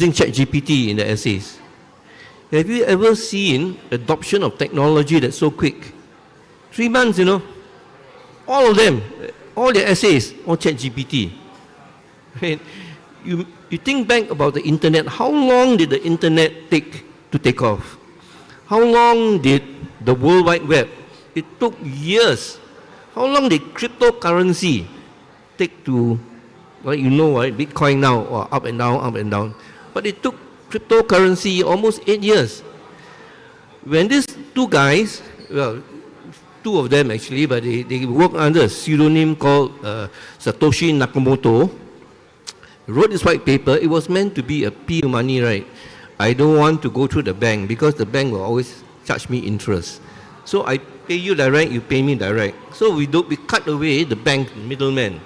using ChatGPT in the essays. Have you ever seen adoption of technology that's so quick? 3 months, all of them, all their essays on ChatGPT. Right? You think back about the internet, how long did the internet take to take off? How long did the World Wide Web? It took years. How long did cryptocurrency take to, well, right, Bitcoin now, or up and down. But it took cryptocurrency almost 8 years. When these two guys, well, two of them actually, but they work under a pseudonym called Satoshi Nakamoto, wrote this white paper. It was meant to be a pee money, right? I don't want to go through the bank because the bank will always charge me interest. So I pay you direct, you pay me direct. So we cut away the bank middleman.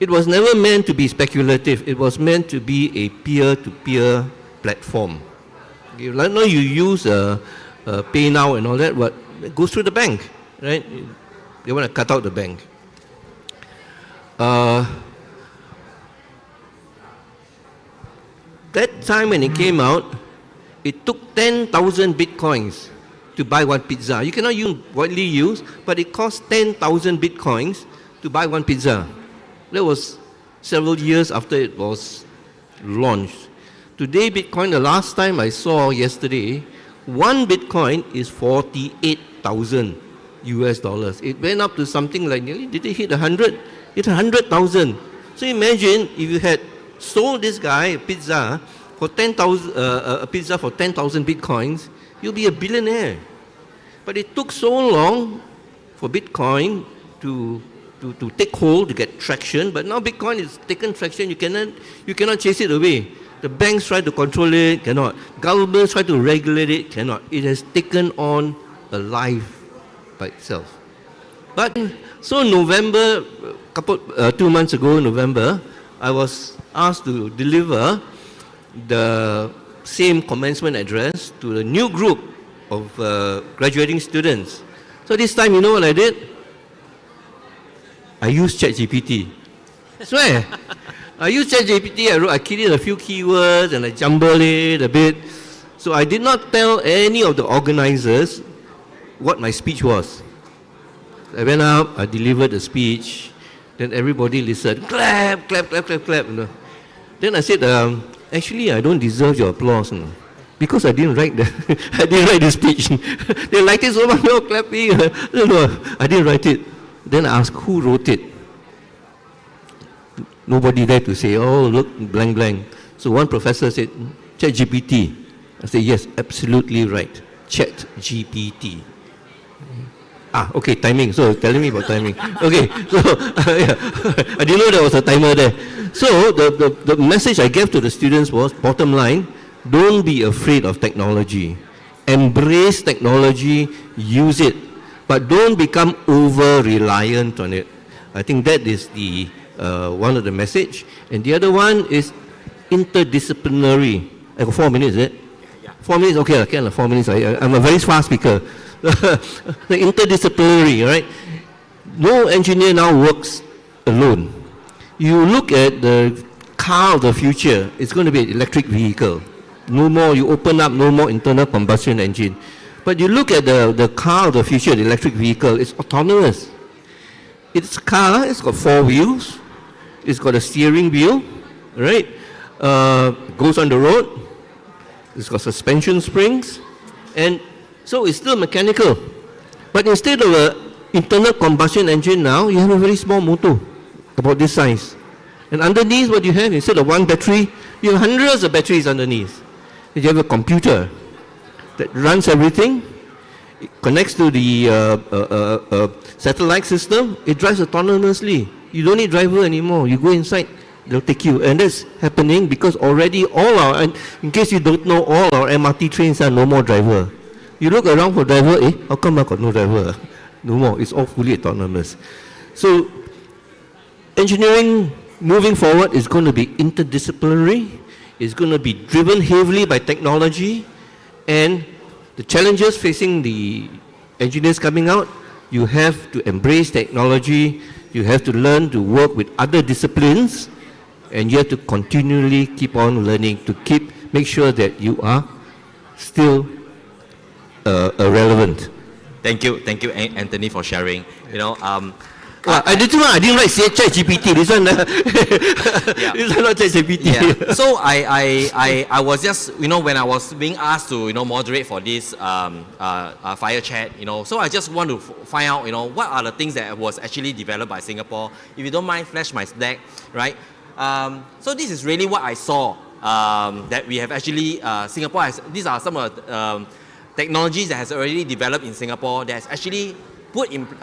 It was never meant to be speculative. It was meant to be a peer-to-peer platform. Like now you use PayNow and all that, but it goes through the bank, right? They want to cut out the bank. That time when it came out, it took 10,000 bitcoins to buy one pizza. You cannot widely use, but it cost 10,000 bitcoins to buy one pizza. That was several years after it was launched. Today, Bitcoin, the last time I saw yesterday, one Bitcoin is 48,000 US dollars. It went up to something like nearly, did it hit 100? It's 100,000. So imagine if you had sold this guy a pizza for 10,000 Bitcoins, you'll be a billionaire. But it took so long for Bitcoin to take hold, to get traction, but now Bitcoin is taken traction, you cannot chase it away. The banks try to control it, cannot. Governments try to regulate it, cannot. It has taken on a life by itself. But so November, 2 months ago, November, I was asked to deliver the same commencement address to the new group of graduating students. So this time, you know what I did? I used ChatGPT. I swear. I used ChatGPT, I keyed in a few keywords and I jumbled it a bit. So I did not tell any of the organizers what my speech was. I went up, I delivered the speech, then everybody listened. Clap, clap, clap, clap, clap. Then I said, actually, I don't deserve your applause. Because I didn't write the speech. They liked it so much, no clapping. No, I didn't write it. Then I asked, who wrote it? Nobody there to say, oh, look, blank, blank. So one professor said, ChatGPT. I said, yes, absolutely right. ChatGPT. Okay, timing. So telling me about timing. Okay, so yeah, I didn't know there was a timer there. So the message I gave to the students was, bottom line, don't be afraid of technology. Embrace technology, use it. But don't become over-reliant on it. I think that is the one of the message. And the other one is interdisciplinary. I got 4 minutes, is it? Yeah. 4 minutes, okay, 4 minutes. I'm a very fast speaker. The interdisciplinary, right? No engineer now works alone. You look at the car of the future, it's going to be an electric vehicle. No more, you open up, no more internal combustion engine. But you look at the car of the future, the electric vehicle, it's autonomous. It's a car, it's got 4 wheels, it's got a steering wheel, right? Goes on the road, it's got suspension springs, and so it's still mechanical. But instead of an internal combustion engine now, you have a very small motor, about this size. And underneath what you have, instead of one battery, you have hundreds of batteries underneath. You have a computer that runs everything. It connects to the satellite system. It drives autonomously. You don't need driver anymore. You go inside, they'll take you. And that's happening because already and in case you don't know, all our MRT trains are no more driver. You look around for driver, how come I got no driver? No more, it's all fully autonomous. So engineering moving forward is going to be interdisciplinary. It's going to be driven heavily by technology, and the challenges facing the engineers coming out, you have to embrace technology, you have to learn to work with other disciplines And you have to continually keep on learning to make sure that you are still relevant. Thank you, Anthony, for sharing. I didn't write ChatGPT. This one, Yeah. this one not ChatGPT. Yeah. So I was just, when I was being asked to, moderate for this fire chat, so I just want to find out, what are the things that was actually developed by Singapore. If you don't mind, flash my deck, right? So this is really what I saw that we have actually, Singapore has, these are some of the technologies that has already developed in Singapore that has actually put in place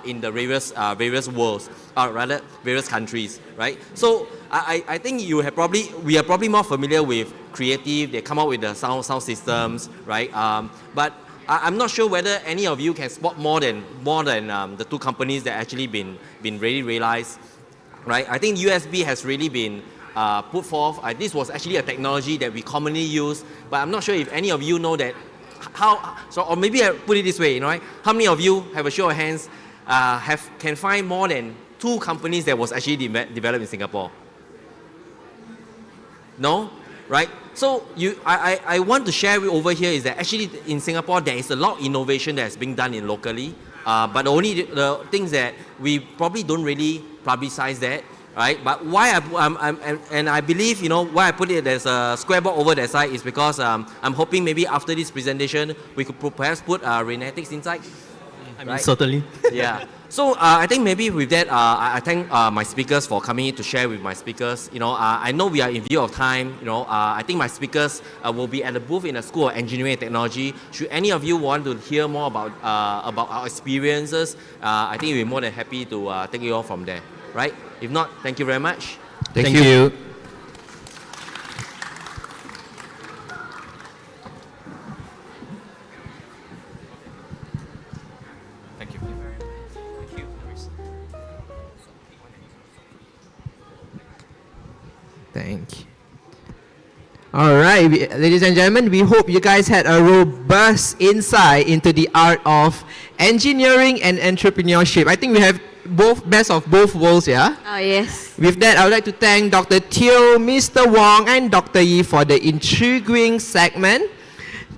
in the various worlds, rather various countries, right? So I think we are probably more familiar with Creative. They come up with the sound systems, right? But I'm not sure whether any of you can spot more than the two companies that actually been really realized, right? I think USB has really been put forth. This was actually a technology that we commonly use, but I'm not sure if any of you know that. Or maybe I put it this way, right? How many of you, have a show of hands, can find more than 2 companies that was actually developed in Singapore? No? Right? So I want to share over here is that actually in Singapore there is a lot of innovation that is being done in locally, but only the things that we probably don't really publicize that. Right, but why I believe why I put it as a square box over that side is because I'm hoping maybe after this presentation we could perhaps put Renetics inside. Right? Certainly. Yeah. So I think maybe with that I thank my speakers for coming in to share with my speakers. I know we are in view of time. I think my speakers will be at the booth in the School of Engineering and Technology. Should any of you want to hear more about our experiences, I think we'll be more than happy to take you all from there. Right? If not, thank you very much. Thank you. Thank you. Thank you. All right, ladies and gentlemen, we hope you guys had a robust insight into the art of engineering and entrepreneurship. I think we have best of both worlds, yeah? Oh, yes. With that, I would like to thank Dr. Teo, Mr. Wong, and Dr. Yi for the intriguing segment.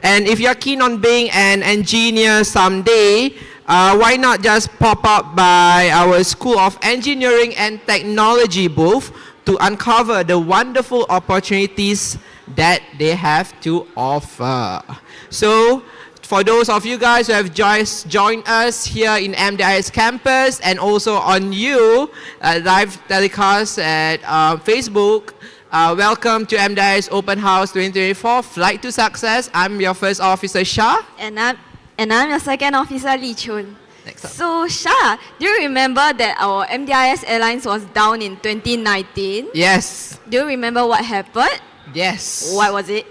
And if you're keen on being an engineer someday, why not just pop up by our School of Engineering and Technology booth to uncover the wonderful opportunities that they have to offer. So, for those of you guys who have joined us here in MDIS campus and also on live telecast at Facebook, welcome to MDIS Open House 2024, Flight to Success. I'm your first officer, Shah. And I'm your second officer, Lee Chun. Next up. So, Shah, do you remember that our MDIS Airlines was down in 2019? Yes. Do you remember what happened? Yes. What was it?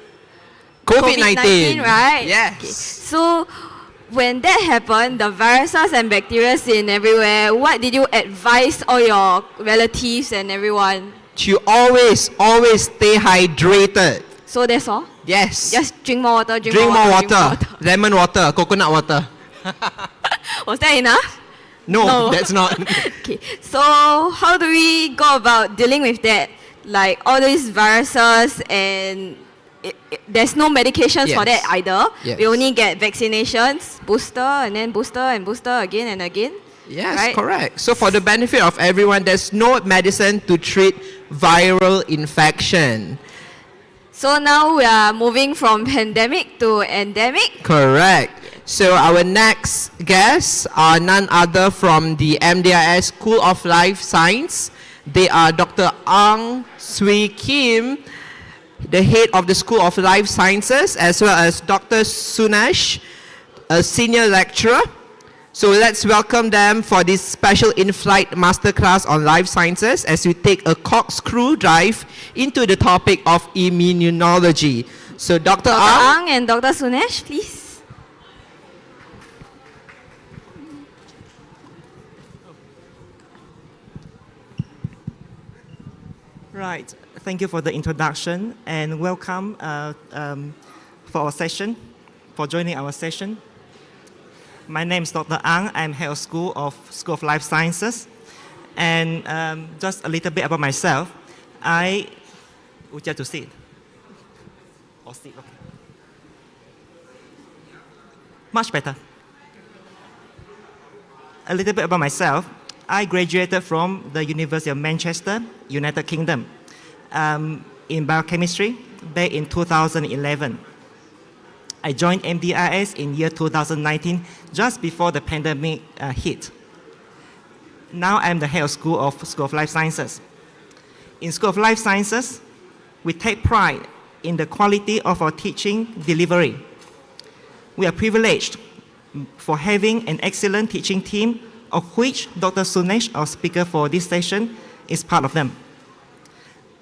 COVID-19. Right? Yes. Okay. So, when that happened, the viruses and bacteria in everywhere, what did you advise all your relatives and everyone? To always stay hydrated. So that's all? Yes. Just drink more water, drink more water. Lemon water, coconut water. Was that enough? No, that's not. Okay. So how do we go about dealing with that? Like all these viruses and there's no medications for that either. Yes. We only get vaccinations, booster and then booster and booster again and again. Yes, right? Correct. So for the benefit of everyone, there's no medicine to treat viral infection. So now we are moving from pandemic to endemic. Correct. So our next guests are none other from the MDIS School of Life Science. They are Dr. Ang Swee Kim, the head of the School of Life Sciences, as well as Dr. Sunesh, a senior lecturer. So let's welcome them for this special in-flight masterclass on life sciences as we take a corkscrew dive into the topic of immunology. So Dr. Ang and Dr. Sunesh, please. Right. Thank you for the introduction and welcome for our session, for joining our session. My name is Dr. Ang. I'm head of School of Life Sciences. And just a little bit about myself. Would you like to sit? Or sit, okay. Much better. A little bit about myself. I graduated from the University of Manchester, United Kingdom, in biochemistry back in 2011. I joined MDIS in year 2019, just before the pandemic hit. Now I'm the head of School of Life Sciences. In School of Life Sciences, we take pride in the quality of our teaching delivery. We are privileged for having an excellent teaching team, of which Dr. Sunesh, our speaker for this session, is part of them.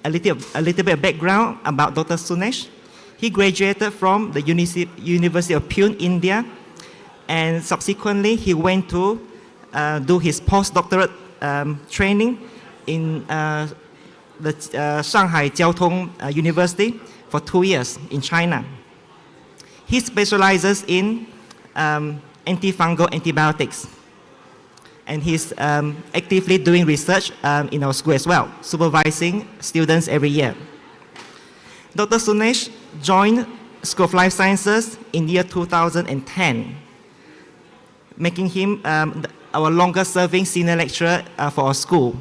A little bit of background about Dr. Sunesh. He graduated from the University of Pune, India, and subsequently he went to do his postdoctorate training in the Shanghai Jiao Tong University for 2 years in China. He specializes in antifungal antibiotics. And he's actively doing research in our school as well, supervising students every year. Dr. Sunesh joined School of Life Sciences in year 2010, making him our longest serving senior lecturer for our school.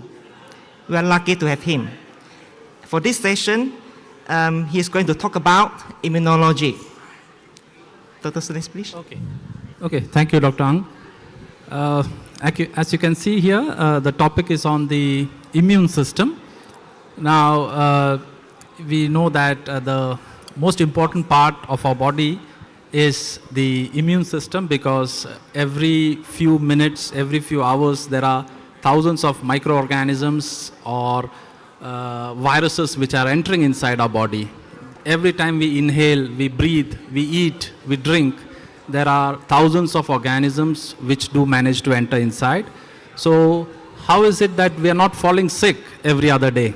We are lucky to have him. For this session, he's going to talk about immunology. Dr. Sunesh, please. Okay, thank you, Dr. Ang. As you can see here, the topic is on the immune system. Now, we know that the most important part of our body is the immune system, because every few minutes, every few hours, there are thousands of microorganisms or viruses which are entering inside our body. Every time we inhale, we breathe, we eat, we drink, there are thousands of organisms which do manage to enter inside. So how is it that we are not falling sick every other day?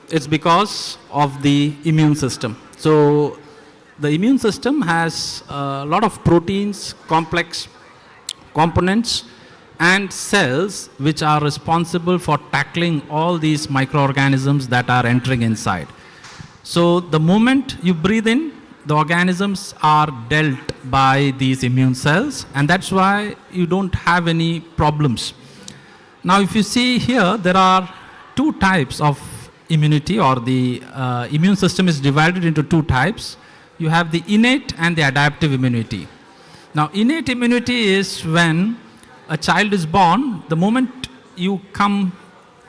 It's because of the immune system. So the immune system has a lot of proteins, complex components, and cells which are responsible for tackling all these microorganisms that are entering inside. So the moment you breathe in, the organisms are dealt by these immune cells, and that's why you don't have any problems. Now, if you see here, there are two types of immunity, or the immune system is divided into two types. You have the innate and the adaptive immunity. Now, innate immunity is when a child is born. The moment you come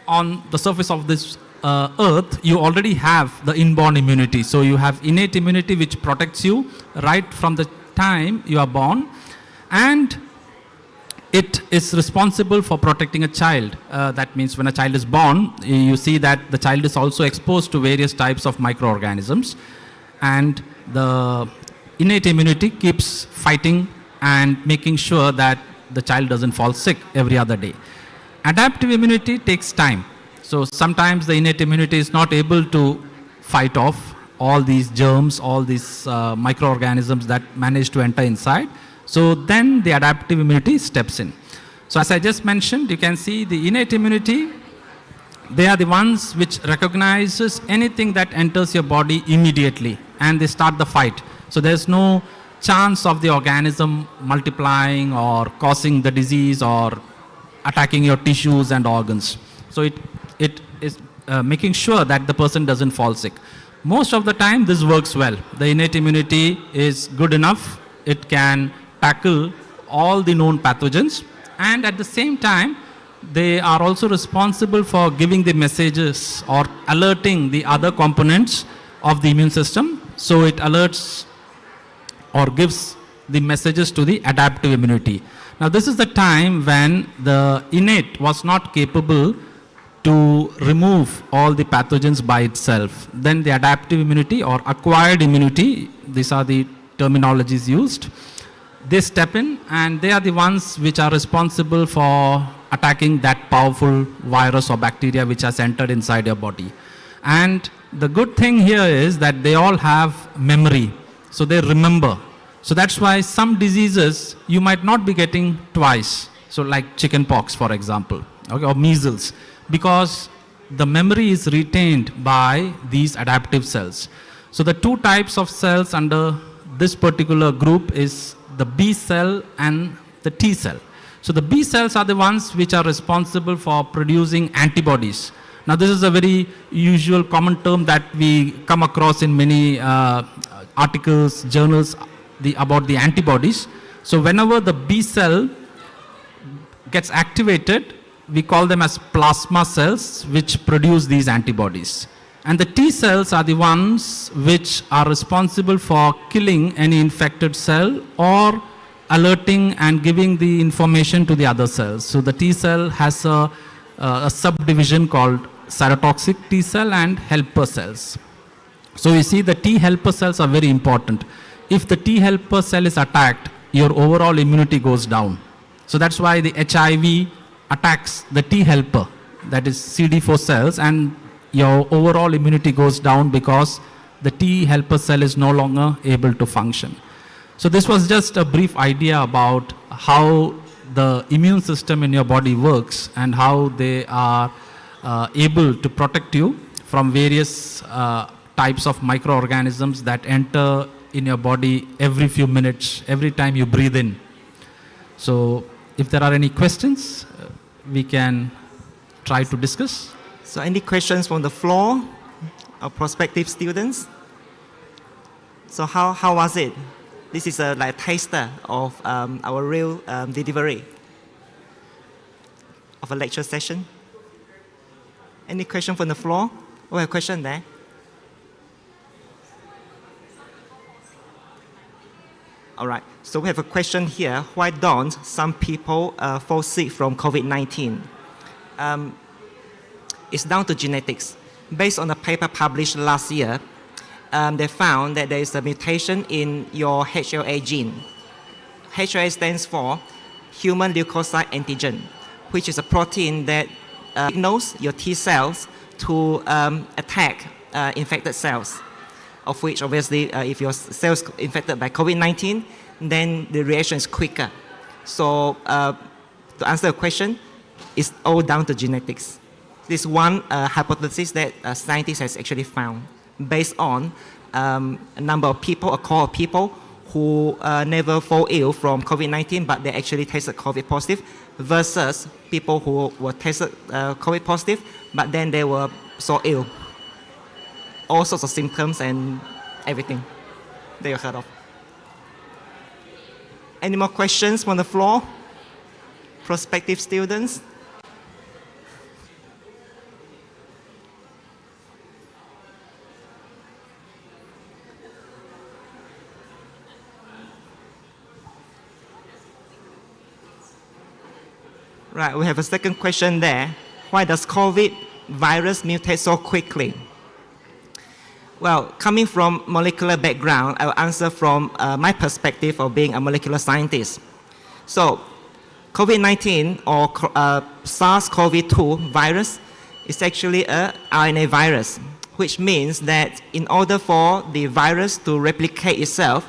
on the surface of this earth, you already have the inborn immunity. So you have innate immunity which protects you right from the time you are born, and it is responsible for protecting a child. That means when a child is born, you see that the child is also exposed to various types of microorganisms, and the innate immunity keeps fighting and making sure that the child doesn't fall sick every other day. Adaptive immunity takes time. So sometimes the innate immunity is not able to fight off all these germs, all these microorganisms that manage to enter inside. So then the adaptive immunity steps in. So as I just mentioned, you can see the innate immunity, they are the ones which recognizes anything that enters your body immediately, and they start the fight. So there's no chance of the organism multiplying or causing the disease or attacking your tissues and organs. So it is making sure that the person doesn't fall sick. Most of the time this works well. The innate immunity is good enough. It can tackle all the known pathogens, and at the same time they are also responsible for giving the messages or alerting the other components of the immune system. So it alerts or gives the messages to the adaptive immunity. Now this is the time when the innate was not capable to remove all the pathogens by itself. Then the adaptive immunity or acquired immunity, these are the terminologies used, they step in, and they are the ones which are responsible for attacking that powerful virus or bacteria which has entered inside your body. And the good thing here is that they all have memory, so they remember. So that's why some diseases you might not be getting twice. So like chicken pox, for example, okay, or measles. because the memory is retained by these adaptive cells. So the two types of cells under this particular group is the B cell and the T cell. So the B cells are the ones which are responsible for producing antibodies. Now this is a very usual common term that we come across in many articles, journals about the antibodies. So whenever the B cell gets activated, we call them as plasma cells which produce these antibodies. And the T cells are the ones which are responsible for killing any infected cell or alerting and giving the information to the other cells. So the T cell has a subdivision called cytotoxic T cell and helper cells. So you see the T helper cells are very important. If the T helper cell is attacked, your overall immunity goes down. So that's why the HIV attacks the T helper, that is CD4 cells, and your overall immunity goes down because the T helper cell is no longer able to function. So this was just a brief idea about how the immune system in your body works and how they are able to protect you from various types of microorganisms that enter in your body every few minutes, every time you breathe in. So if there are any questions, we can try to discuss. So any questions from the floor or prospective students? So how was it? This is a like taster of our real delivery of a lecture session. Any question from the floor? Oh, a question there. All right, so we have a question here. Why don't some people fall sick from COVID-19? It's down to genetics. Based on a paper published last year, they found that there is a mutation in your HLA gene. HLA stands for human leukocyte antigen, which is a protein that signals your T cells to attack infected cells, of which obviously if your cells infected by COVID-19, then the reaction is quicker. So to answer the question, it's all down to genetics. This one hypothesis that scientists has actually found based on a number of people, a cohort of people who never fall ill from COVID-19, but they actually tested COVID positive versus people who were tested COVID positive, but then they were so ill. All sorts of symptoms and everything they were heard of. Any more questions from the floor? Prospective students? Right, we have a second question there. Why does COVID virus mutate so quickly? Well, coming from molecular background, I will answer from my perspective of being a molecular scientist. So, COVID-19 or SARS-CoV-2 virus is actually a RNA virus, which means that in order for the virus to replicate itself,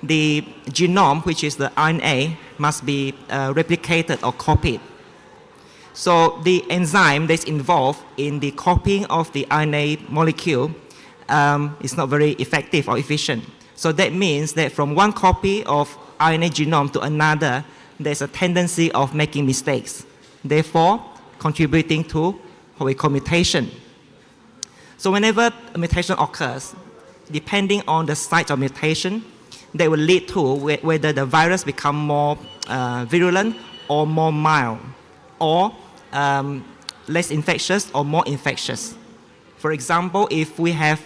the genome, which is the RNA, must be replicated or copied. So the enzyme that's involved in the copying of the RNA molecule is not very effective or efficient. So that means that from one copy of RNA genome to another, there's a tendency of making mistakes, therefore contributing to what we call mutation. So whenever a mutation occurs, depending on the site of mutation, that will lead to whether the virus become more virulent or more mild, or less infectious or more infectious. For example, if we have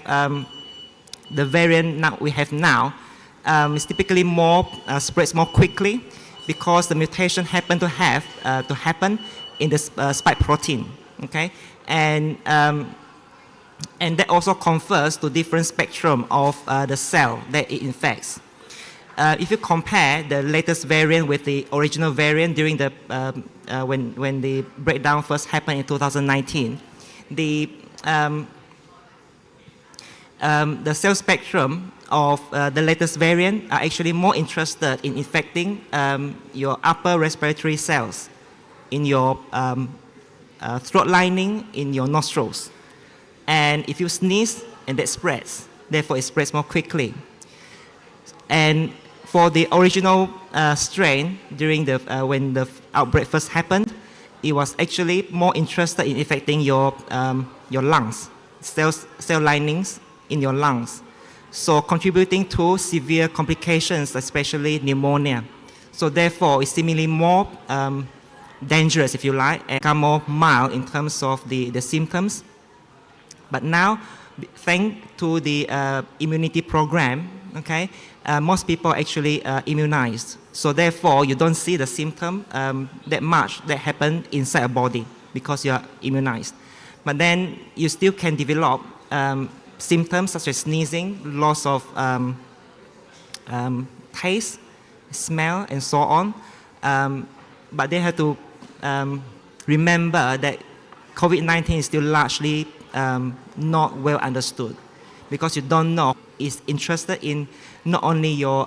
the variant we have now, it's typically more spreads more quickly because the mutation happen to happen in the spike protein. Okay, and that also confers to different spectrum of the cell that it infects. If you compare the latest variant with the original variant during the when the breakdown first happened in 2019, the cell spectrum of the latest variant are actually more interested in infecting your upper respiratory cells in your throat lining in your nostrils. And if you sneeze, and that spreads, therefore it spreads more quickly. And for the original strain, during the when the outbreak first happened, it was actually more interested in affecting your lungs, cell linings in your lungs. So contributing to severe complications, especially pneumonia. So therefore, it's seemingly more dangerous, if you like, and become more mild in terms of the symptoms. But now, thanks to the immunity program, okay, most people are actually immunized. So therefore, you don't see the symptom that much that happen inside a body because you are immunized. But then you still can develop symptoms such as sneezing, loss of taste, smell, and so on. But they have to remember that COVID-19 is still largely not well understood because you don't know is interested in not only your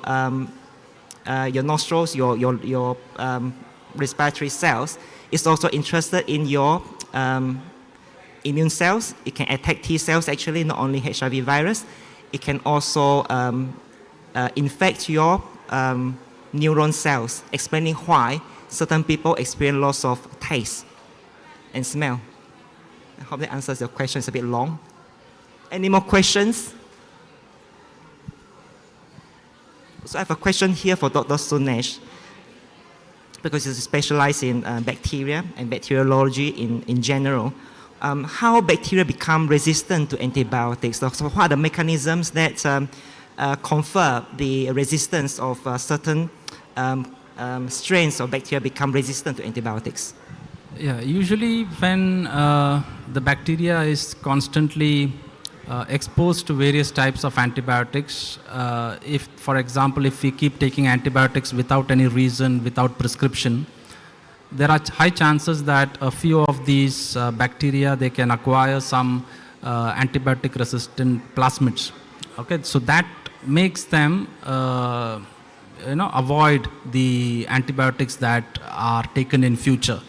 nostrils, your respiratory cells. It's also interested in your immune cells. It can attack T cells, actually, not only HIV virus. It can also infect your neuron cells, explaining why certain people experience loss of taste and smell. I hope that answers your question. It's a bit long. Any more questions? So I have a question here for Dr. Sunesh, because he's specialized in bacteria and bacteriology in general. How bacteria become resistant to antibiotics? So what are the mechanisms that confer the resistance of certain strains of bacteria become resistant to antibiotics? Yeah, usually when the bacteria is constantly exposed to various types of antibiotics, if, for example, if we keep taking antibiotics without any reason, without prescription, there are high chances that a few of these bacteria, they can acquire some antibiotic resistant plasmids. Okay, so that makes them avoid the antibiotics that are taken in future.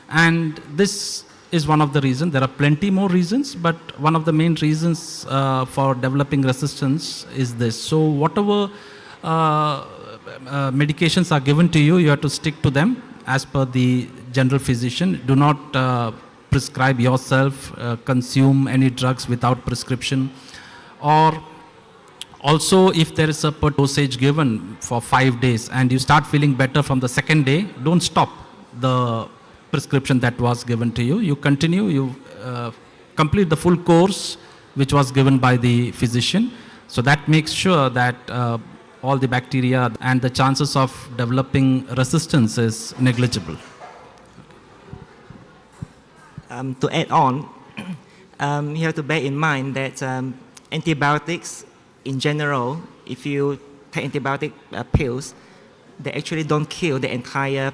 And this is one of the reasons. There are plenty more reasons, but one of the main reasons for developing resistance is this. So whatever medications are given to you, you have to stick to them as per the general physician. Do not prescribe yourself, consume any drugs without prescription. Or also, if there is a per dosage given for 5 days and you start feeling better from the second day, don't stop the prescription that was given to you. You continue, you complete the full course which was given by the physician. So that makes sure that all the bacteria and the chances of developing resistance is negligible. To add on, you have to bear in mind that antibiotics in general, if you take antibiotic pills, they actually don't kill the entire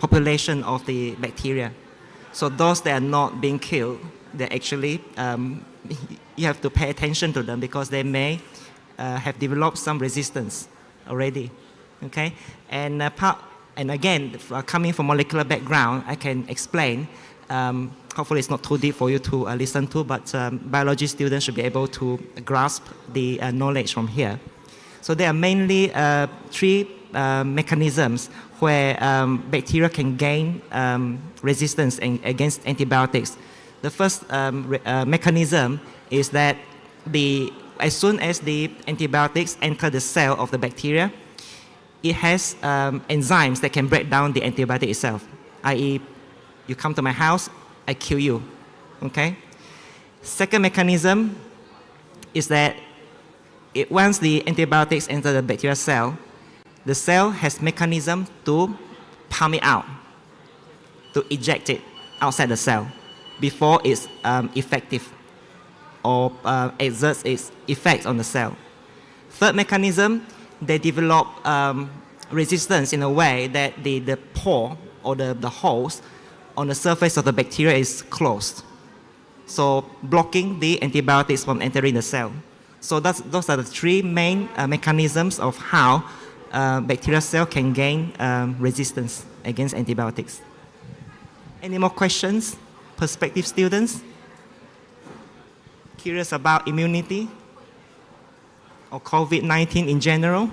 population of the bacteria. So those that are not being killed, they actually, you have to pay attention to them because they may have developed some resistance already, okay? And again, coming from molecular background, I can explain. Hopefully it's not too deep for you to listen to, but biology students should be able to grasp the knowledge from here. So there are mainly three mechanisms where bacteria can gain resistance against antibiotics. The first mechanism is that as soon as the antibiotics enter the cell of the bacteria, it has enzymes that can break down the antibiotic itself, i.e., you come to my house, I kill you, okay? Second mechanism is that once the antibiotics enter the bacterial cell, the cell has mechanism to pump it out, to eject it outside the cell before it's effective or exerts its effect on the cell. Third mechanism, they develop resistance in a way that the pore or the holes on the surface of the bacteria is closed, so blocking the antibiotics from entering the cell. So those are the three main mechanisms of how bacterial cell can gain resistance against antibiotics. Any more questions? Prospective students? Curious about immunity or COVID-19 in general?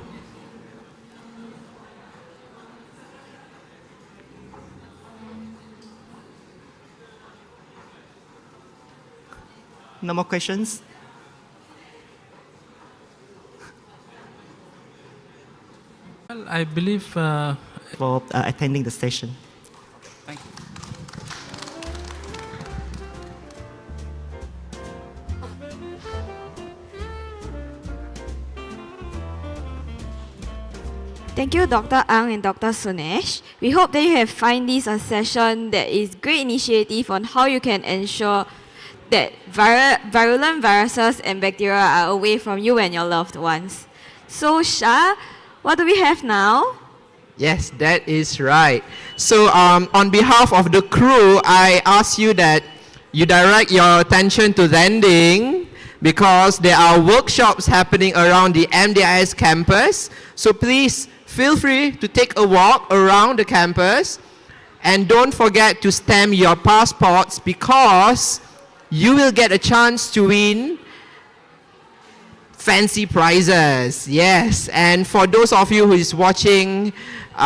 No more questions? Well, I believe For attending the session. thank you. Thank you, Dr. Ang and Dr. Sunesh. We hope that you have find this a session that is great initiative on how you can ensure that virulent viruses and bacteria are away from you and your loved ones. So, Shah, what do we have now? Yes, that is right. So on behalf of the crew, I ask you that you direct your attention to landing because there are workshops happening around the MDIS campus. So please feel free to take a walk around the campus and don't forget to stamp your passports because you will get a chance to win fancy prizes. Yes, and for those of you who is watching